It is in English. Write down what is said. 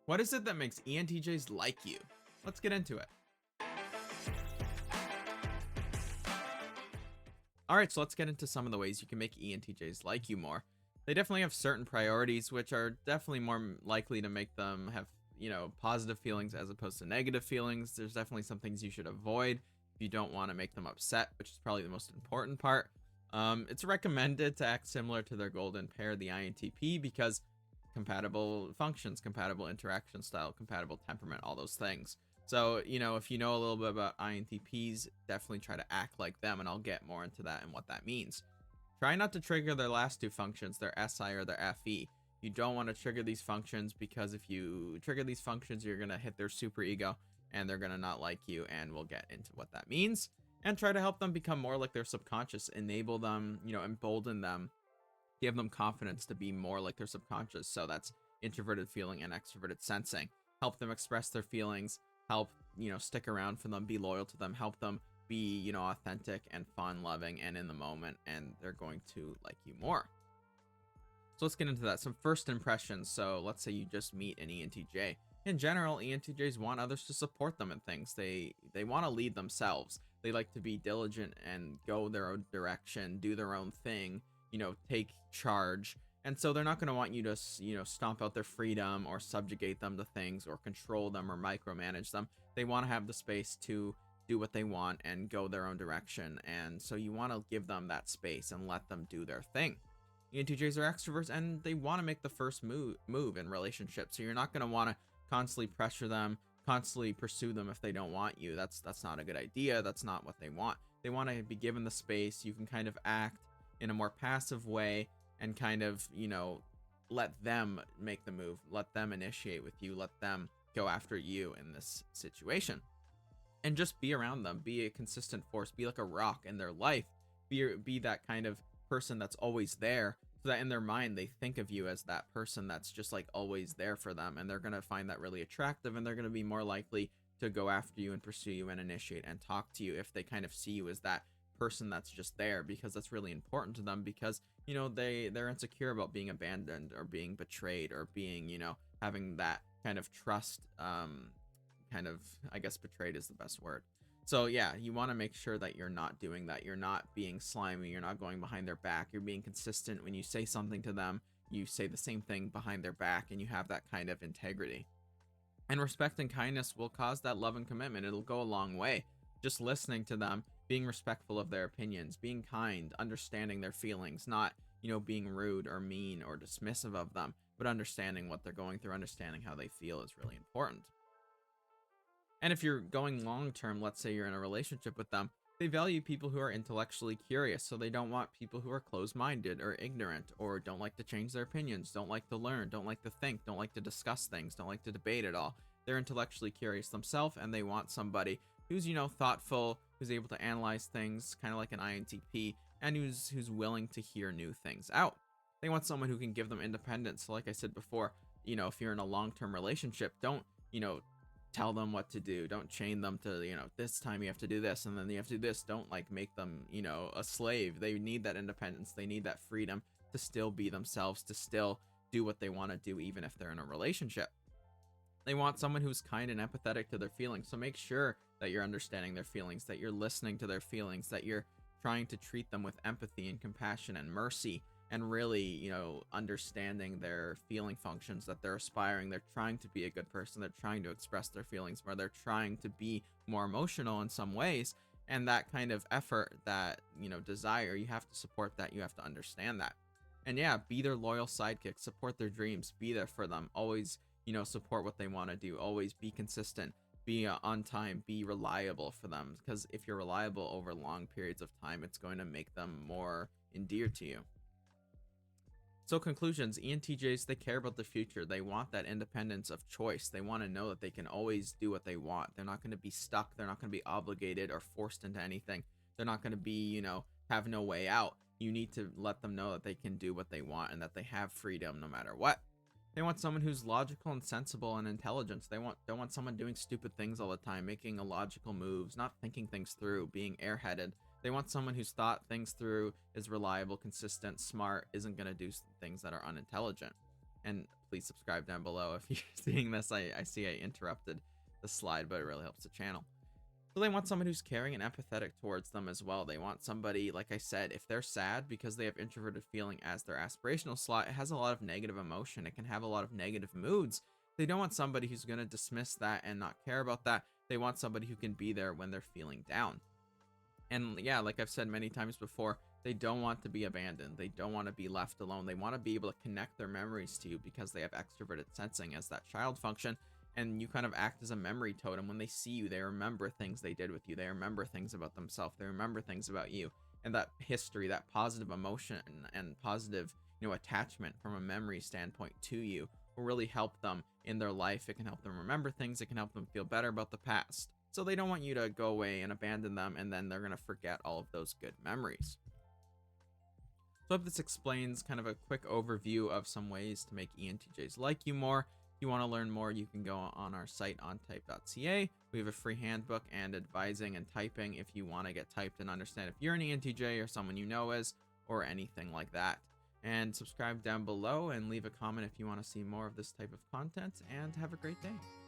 What is it that makes ENTJs like you? Let's get into it. All right, so let's get into some of the ways you can make ENTJs like you more. They definitely have certain priorities, which are definitely more likely to make them have, positive feelings as opposed to negative feelings. There's definitely some things you should avoid if you don't want to make them upset, which is probably the most important part. It's recommended to act similar to their golden pair, the INTP, because compatible functions, compatible interaction style, compatible temperament, all those things. So, if you know a little bit about INTPs, definitely try to act like them, and I'll get more into that and what that means. Try not to trigger their last two functions, their SI or their FE. You don't want to trigger these functions because if you trigger these functions, you're going to hit their super ego and they're going to not like you, and we'll get into what that means. And try to help them become more like their subconscious, enable them, embolden them, give them confidence to be more like their subconscious. So that's introverted feeling and extroverted sensing. Help them express their feelings, help, stick around for them, be loyal to them, help them be, authentic and fun loving and in the moment, and they're going to like you more. So let's get into that. Some first impressions. So let's say you just meet an ENTJ. In general, ENTJs want others to support them in things. They want to lead themselves. They like to be diligent and go their own direction, do their own thing, take charge. And so they're not going to want you to, stomp out their freedom or subjugate them to things or control them or micromanage them. They want to have the space to do what they want and go their own direction. And so you want to give them that space and let them do their thing. ENTJs are extroverts and they want to make the first move in relationships. So you're not going to want to constantly pressure them, constantly pursue them if they don't want you. That's not a good idea. That's not what they want. They want to be given the space. You can kind of act in a more passive way and kind of, let them make the move, let them initiate with you, let them go after you in this situation. And just be around them, be a consistent force, be like a rock in their life, be that kind of person that's always there, so that in their mind they think of you as that person that's just like always there for them, and they're going to find that really attractive, and they're going to be more likely to go after you and pursue you and initiate and talk to you if they kind of see you as that person that's just there, because that's really important to them, because they're insecure about being abandoned or being betrayed or being, having that kind of trust, kind of, I guess betrayed is the best word. So yeah, you want to make sure that you're not doing that. You're not being slimy. You're not going behind their back. You're being consistent. When you say something to them, you say the same thing behind their back, and you have that kind of integrity. And respect and kindness will cause that love and commitment. It'll go a long way. Just listening to them, being respectful of their opinions, being kind, understanding their feelings, not, being rude or mean or dismissive of them, but understanding what they're going through, understanding how they feel is really important. And if you're going long term, let's say you're in a relationship with them, they value people who are intellectually curious. So they don't want people who are closed minded or ignorant or don't like to change their opinions, don't like to learn, don't like to think, don't like to discuss things, don't like to debate at all. They're intellectually curious themselves, and they want somebody who's, thoughtful, who's able to analyze things, kind of like an INTP, and who's willing to hear new things out. They want someone who can give them independence. So like I said before, if you're in a long term relationship, don't, tell them what to do. Don't chain them to, this time you have to do this and then you have to do this. Don't like make them, a slave. They need that independence. They need that freedom to still be themselves, to still do what they want to do, even if they're in a relationship. They want someone who's kind and empathetic to their feelings. So make sure that you're understanding their feelings, that you're listening to their feelings, that you're trying to treat them with empathy and compassion and mercy, and really, understanding their feeling functions, that they're aspiring, they're trying to be a good person, they're trying to express their feelings more, they're trying to be more emotional in some ways. And that kind of effort, that, desire, you have to support that, you have to understand that. And yeah, be their loyal sidekick, support their dreams, be there for them, always, support what they want to do, always be consistent, be on time, be reliable for them, because if you're reliable over long periods of time, it's going to make them more endeared to you. So conclusions, ENTJs, they care about the future. They want that independence of choice. They want to know that they can always do what they want. They're not going to be stuck. They're not going to be obligated or forced into anything. They're not going to be, have no way out. You need to let them know that they can do what they want and that they have freedom no matter what. They want someone who's logical and sensible and intelligent. Don't want someone doing stupid things all the time, making illogical moves, not thinking things through, being airheaded. They want someone who's thought things through, is reliable, consistent, smart, isn't going to do things that are unintelligent. And please subscribe down below if you're seeing this. I see I interrupted the slide, but it really helps the channel. So they want someone who's caring and empathetic towards them as well. They want somebody, like I said, if they're sad because they have introverted feeling as their aspirational slot, it has a lot of negative emotion. It can have a lot of negative moods. They don't want somebody who's going to dismiss that and not care about that. They want somebody who can be there when they're feeling down. And yeah, like I've said many times before, they don't want to be abandoned. They don't want to be left alone. They want to be able to connect their memories to you because they have extroverted sensing as that child function. And you kind of act as a memory totem. When they see you, they remember things they did with you. They remember things about themselves. They remember things about you. And that history, that positive emotion and positive, attachment from a memory standpoint to you will really help them in their life. It can help them remember things. It can help them feel better about the past. So they don't want you to go away and abandon them, and then they're going to forget all of those good memories. So I hope this explains kind of a quick overview of some ways to make ENTJs like you more. If you want to learn more, you can go on our site ontype.ca. We have a free handbook and advising and typing if you want to get typed and understand if you're an ENTJ or someone you know is, or anything like that. And subscribe down below and leave a comment if you want to see more of this type of content, and have a great day.